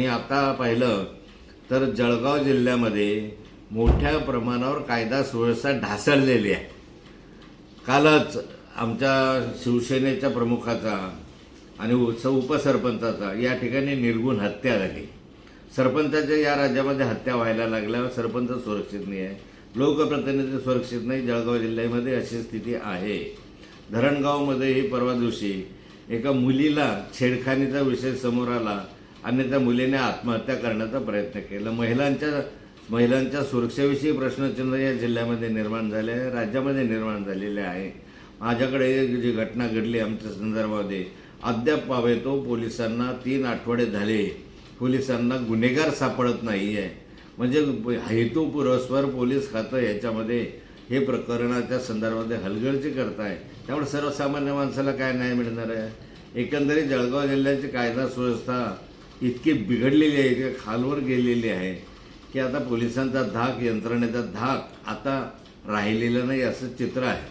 आणि आता पाहिलं तर जळगाव जिल्ह्यामध्ये मोठ्या प्रमाणावर कायदा सुव्यवस्था ढासळलेली आहे. कालच आमच्या शिवसेनेच्या प्रमुखाचा आणि उपसरपंचाचा या ठिकाणी निर्गुण हत्या झाली. सरपंचाच्या या राज्यामध्ये हत्या व्हायला लागल्यावर सरपंच सुरक्षित नाही आहे, लोकप्रतिनिधी सुरक्षित नाही. जळगाव जिल्ह्यामध्ये अशी स्थिती आहे. धरणगावमध्येही परवा दिवशी एका मुलीला छेडखानीचा विषय समोर आला आणि त्या मुलीने आत्महत्या करण्याचा प्रयत्न केला. महिलांच्या सुरक्षेविषयी प्रश्नचिन्ह या जिल्ह्यामध्ये निर्माण झाले आहे, राज्यामध्ये निर्माण झालेले आहे. माझ्याकडे जी घटना घडली आमच्या संदर्भामध्ये अद्याप पावे तो पोलिसांना 3 आठवडे झाले, पोलिसांना गुन्हेगार सापडत नाही आहे. म्हणजे हेतुपुरस्सर पोलीस खातं याच्यामध्ये हे प्रकरणाच्या संदर्भामध्ये हलगर्जी करत आहे. त्यामुळे सर्वसामान्य माणसाला काय न्याय मिळणार आहे? एकंदरीत जळगाव जिल्ह्याची कायदा सुव्यवस्था इतकी बिघडलेली आहे, इतकी खालवर गेलेली आहे की आता पोलिसांचा धाक, यंत्रणेचा धाक आता राहिलेला नाही असं चित्र आहे.